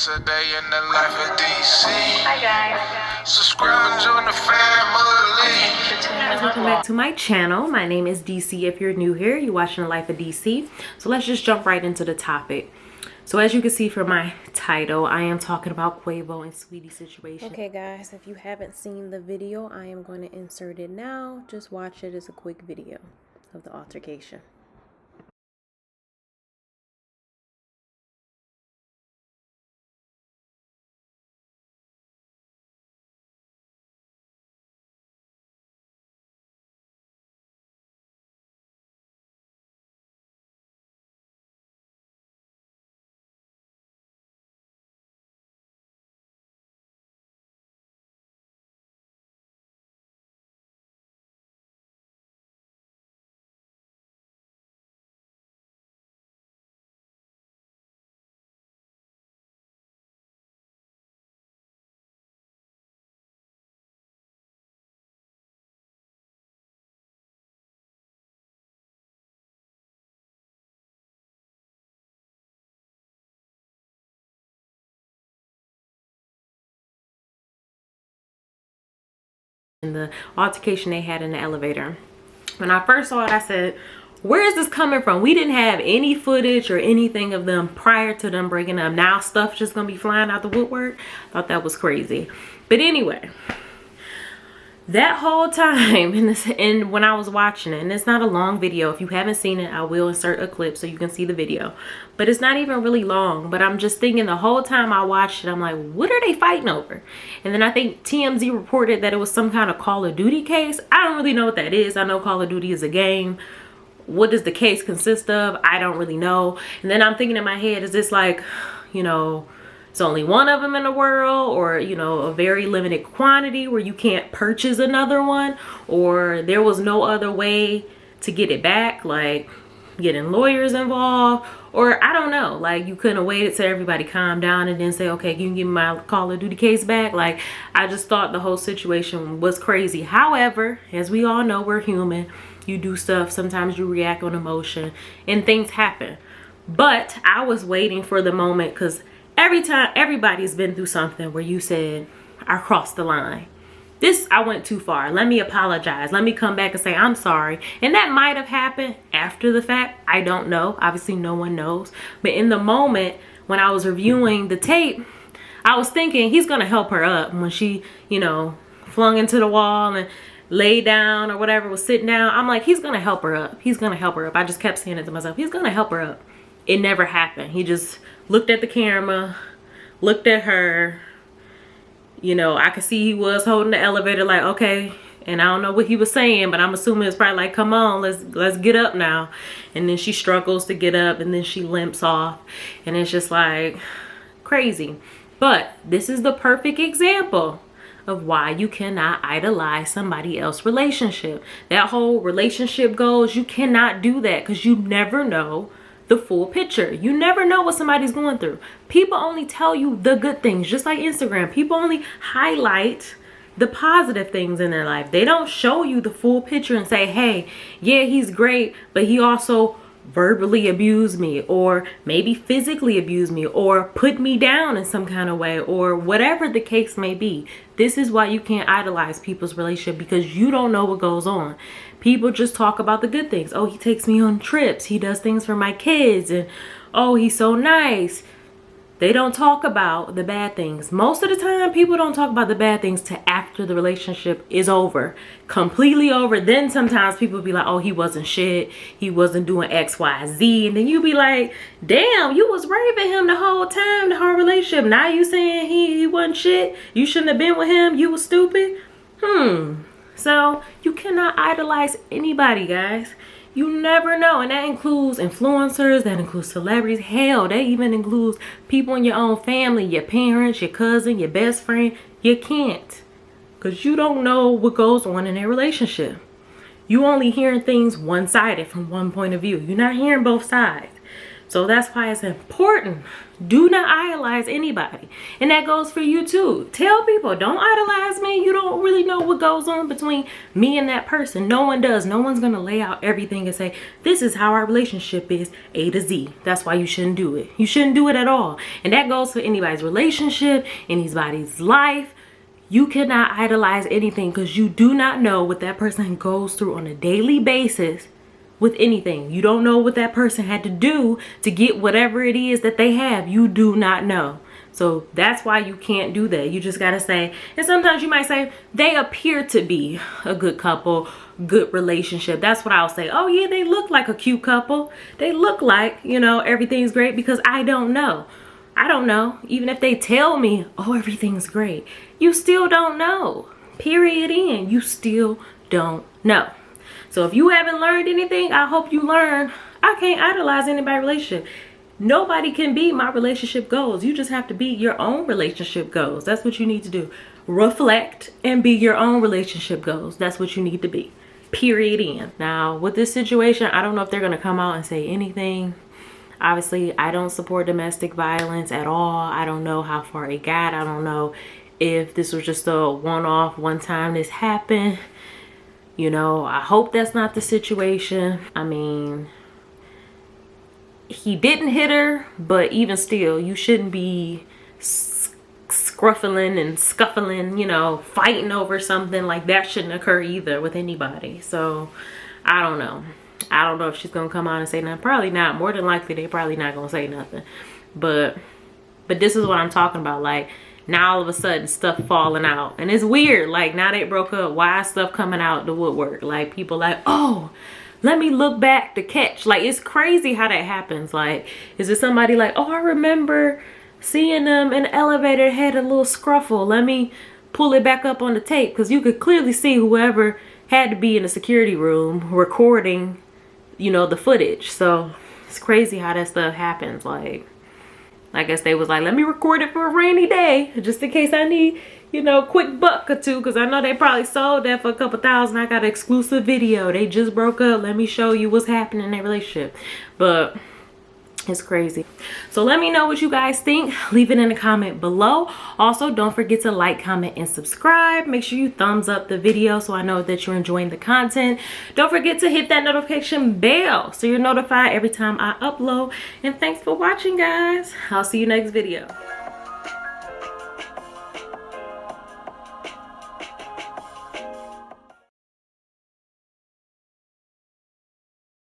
It's a day in the life of DC. Hi guys. Subscribe and join the family. Guys, welcome back to my channel. My name is DC. If you're new here, you're watching the life of DC. So let's just jump right into the topic. So as you can see from my title, I am talking about Quavo and Saweetie situation. Okay guys, if you haven't seen the video, I am going to insert it now. Just watch it as a quick video of the altercation. In the altercation they had in the elevator. When I first saw it, I said, where is this coming from? We didn't have any footage or anything of them prior to them breaking up. Now stuff just gonna be flying out the woodwork. Thought that was crazy. But anyway, that whole time and when I was watching it, and it's not a long video. If you haven't seen it, I will insert a clip so you can see the video. But it's not even really long. But I'm just thinking the whole time I watched it, I'm like, what are they fighting over? And then I think TMZ reported that it was some kind of Call of Duty case. I don't really know what that is. I know Call of Duty is a game. What does the case consist of? I don't really know. And then I'm thinking in my head, is this like, you know, it's only one of them in the world, or, you know, a very limited quantity where you can't purchase another one, or there was no other way to get it back, like getting lawyers involved, or I don't know, like you couldn't have waited till everybody calmed down and then say, okay, you can give me my Call of Duty case back. Like, I just thought the whole situation was crazy. However, as we all know, we're human. You do stuff, sometimes you react on emotion and things happen. But I was waiting for the moment, because every time, everybody's been through something where you said, I crossed the line. This, I went too far. Let me apologize. Let me come back and say, I'm sorry. And that might have happened after the fact. I don't know. Obviously, no one knows. But in the moment, when I was reviewing the tape, I was thinking he's going to help her up when she, you know, flung into the wall and laid down or whatever, was sitting down. I'm like, he's going to help her up. He's going to help her up. I just kept saying it to myself. He's going to help her up. It never happened. He just looked at the camera, looked at her. You know, I could see he was holding the elevator like, okay. And I don't know what he was saying, but I'm assuming it's probably like, come on, let's get up now. And then she struggles to get up, and then she limps off. And it's just like crazy. But this is the perfect example of why you cannot idolize somebody else's relationship. That whole relationship goals, you cannot do that, because you never know the full picture. You never know what somebody's going through. People only tell you the good things, just like Instagram. People only highlight the positive things in their life. They don't show you the full picture and say, hey, yeah, he's great, but he also verbally abused me, or maybe physically abused me, or put me down in some kind of way, or whatever the case may be. This is why you can't idolize people's relationship, because you don't know what goes on. People just talk about the good things. Oh, he takes me on trips. He does things for my kids. And oh, he's so nice. They don't talk about the bad things. Most of the time, people don't talk about the bad things till after the relationship is over. Completely over. Then sometimes people be like, oh, he wasn't shit. He wasn't doing X, Y, Z. And then you be like, damn, you was raving him the whole time, the whole relationship. Now you saying he wasn't shit. You shouldn't have been with him. You was stupid. So you cannot idolize anybody, guys. You never know. And that includes influencers, that includes celebrities. Hell, that even includes people in your own family, your parents, your cousin, your best friend. You can't, because you don't know what goes on in their relationship. You only hearing things one-sided from one point of view. You're not hearing both sides. So that's why it's important. Do not idolize anybody. And that goes for you too. Tell people, don't idolize me. You don't really know what goes on between me and that person. No one does. No one's going to lay out everything and say, this is how our relationship is A to Z. That's why you shouldn't do it. You shouldn't do it at all. And that goes for anybody's relationship, anybody's life. You cannot idolize anything because you do not know what that person goes through on a daily basis with anything. You don't know what that person had to do to get whatever it is that they have. You do not know. So that's why you can't do that. You just got to say, and sometimes you might say, they appear to be a good couple, good relationship. That's what I'll say. Oh yeah, they look like a cute couple. They look like, you know, everything's great, because I don't know. I don't know. Even if they tell me, oh, everything's great, you still don't know. Period. End. You still don't know. So if you haven't learned anything, I hope you learn. I can't idolize anybody's relationship. Nobody can be my relationship goals. You just have to be your own relationship goals. That's what you need to do. Reflect and be your own relationship goals. That's what you need to be. Period. End. Now, with this situation, I don't know if they're going to come out and say anything. Obviously, I don't support domestic violence at all. I don't know how far it got. I don't know if this was just a one-off, one time this happened. You know, I hope that's not the situation. I mean, he didn't hit her, but even still, you shouldn't be scruffling and scuffling, you know, fighting over something. Like, that shouldn't occur either with anybody. So, I don't know. I don't know if she's gonna come out and say nothing. Probably not. More than likely, they probably not gonna say nothing. But this is what I'm talking about. Like, now all of a sudden stuff falling out, and it's weird. Like, now they broke up, why is stuff coming out the woodwork? Like, people like, oh, let me look back to catch. Like, it's crazy how that happens. Like, is it somebody like, oh, I remember seeing them in the elevator, had a little scruffle, let me pull it back up on the tape? Because you could clearly see whoever had to be in the security room recording, you know, the footage. So it's crazy how that stuff happens. Like, I guess they was like, let me record it for a rainy day, just in case I need, you know, a quick buck or two, because I know they probably sold that for a couple thousand. I got an exclusive video. They just broke up. Let me show you what's happening in their relationship. But it's crazy. So let me know what you guys think. Leave it in the comment below. Also, don't forget to like, comment, and subscribe. Make sure you thumbs up the video so I know that you're enjoying the content. Don't forget to hit that notification bell so you're notified every time I upload. And thanks for watching, guys. I'll see you next video.